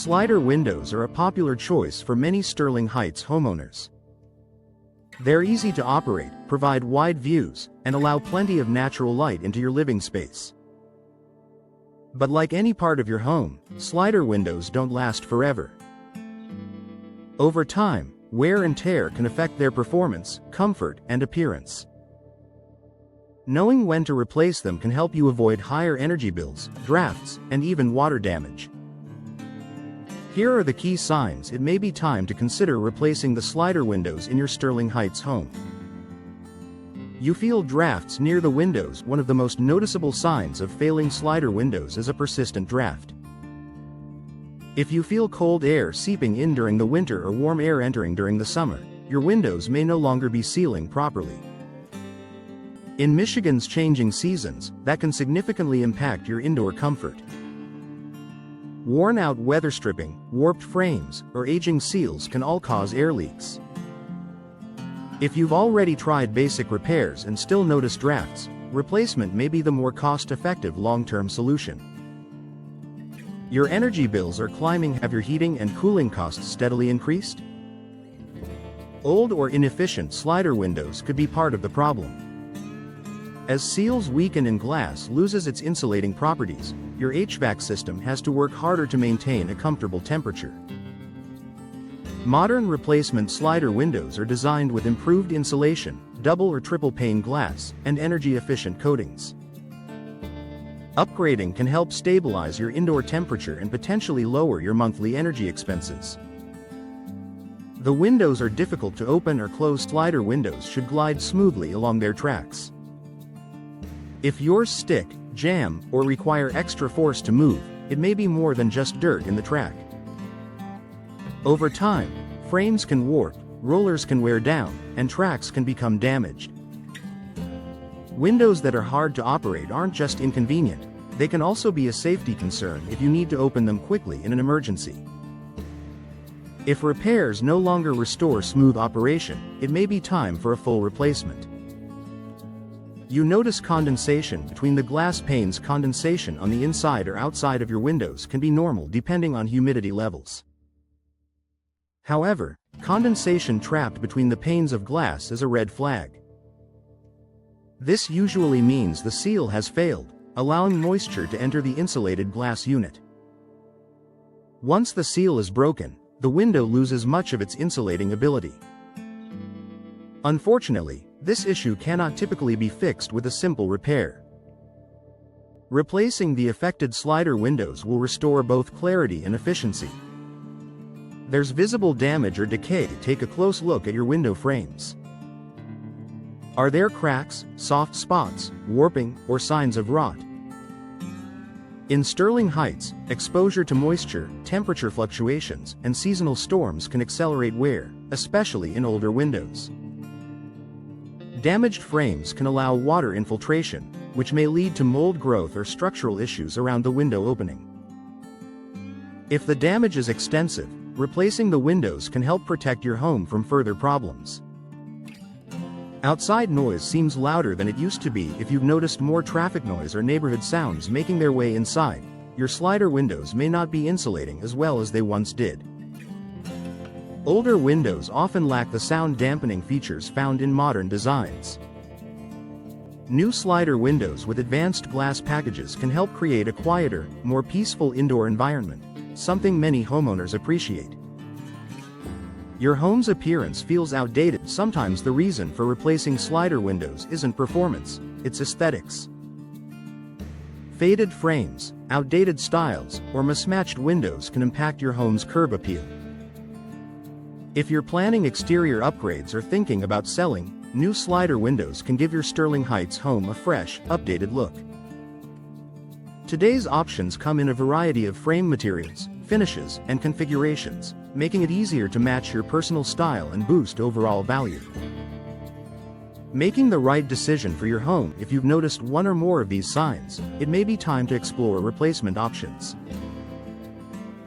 Slider windows are a popular choice for many Sterling Heights homeowners. They're easy to operate, provide wide views, and allow plenty of natural light into your living space. But like any part of your home, slider windows don't last forever. Over time, wear and tear can affect their performance, comfort, and appearance. Knowing when to replace them can help you avoid higher energy bills, drafts, and even water damage. Here are the key signs it may be time to consider replacing the slider windows in your Sterling Heights home. You feel drafts near the windows. One of the most noticeable signs of failing slider windows is a persistent draft. If you feel cold air seeping in during the winter or warm air entering during the summer, your windows may no longer be sealing properly. In Michigan's changing seasons, that can significantly impact your indoor comfort. Worn-out weather stripping, warped frames, or aging seals can all cause air leaks. If you've already tried basic repairs and still notice drafts, replacement may be the more cost-effective long-term solution. Your energy bills are climbing. Have your heating and cooling costs steadily increased? Old or inefficient slider windows could be part of the problem. As seals weaken and glass loses its insulating properties, your HVAC system has to work harder to maintain a comfortable temperature. Modern replacement slider windows are designed with improved insulation, double or triple pane glass, and energy-efficient coatings. Upgrading can help stabilize your indoor temperature and potentially lower your monthly energy expenses. The windows are difficult to open or close. Slider windows should glide smoothly along their tracks. If yours stick, jam, or require extra force to move, it may be more than just dirt in the track. Over time, frames can warp, rollers can wear down, and tracks can become damaged. Windows that are hard to operate aren't just inconvenient, they can also be a safety concern if you need to open them quickly in an emergency. If repairs no longer restore smooth operation, it may be time for a full replacement. You notice condensation between the glass panes. Condensation on the inside or outside of your windows can be normal depending on humidity levels. However, condensation trapped between the panes of glass is a red flag. This usually means the seal has failed, allowing moisture to enter the insulated glass unit. Once the seal is broken, the window loses much of its insulating ability. Unfortunately, this issue cannot typically be fixed with a simple repair. Replacing the affected slider windows will restore both clarity and efficiency. There's visible damage or decay. Take a close look at your window frames. Are there cracks, soft spots, warping, or signs of rot? In Sterling Heights, exposure to moisture, temperature fluctuations, and seasonal storms can accelerate wear, especially in older windows. Damaged frames can allow water infiltration, which may lead to mold growth or structural issues around the window opening. If the damage is extensive, replacing the windows can help protect your home from further problems. Outside noise seems louder than it used to be. If you've noticed more traffic noise or neighborhood sounds making their way inside, your slider windows may not be insulating as well as they once did. Older windows often lack the sound dampening features found in modern designs. New slider windows with advanced glass packages can help create a quieter, more peaceful indoor environment, something many homeowners appreciate. Your home's appearance feels outdated. Sometimes the reason for replacing slider windows isn't performance, it's aesthetics. Faded frames, outdated styles, or mismatched windows can impact your home's curb appeal. If you're planning exterior upgrades or thinking about selling, new slider windows can give your Sterling Heights home a fresh, updated look. Today's options come in a variety of frame materials, finishes, and configurations, making it easier to match your personal style and boost overall value. Making the right decision for your home. If you've noticed one or more of these signs, it may be time to explore replacement options.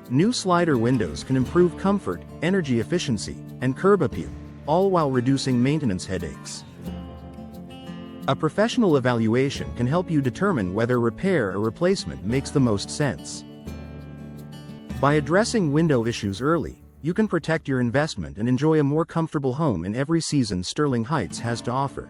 New slider windows can improve comfort, energy efficiency, and curb appeal, all while reducing maintenance headaches. A professional evaluation can help you determine whether repair or replacement makes the most sense. By addressing window issues early, you can protect your investment and enjoy a more comfortable home in every season Sterling Heights has to offer.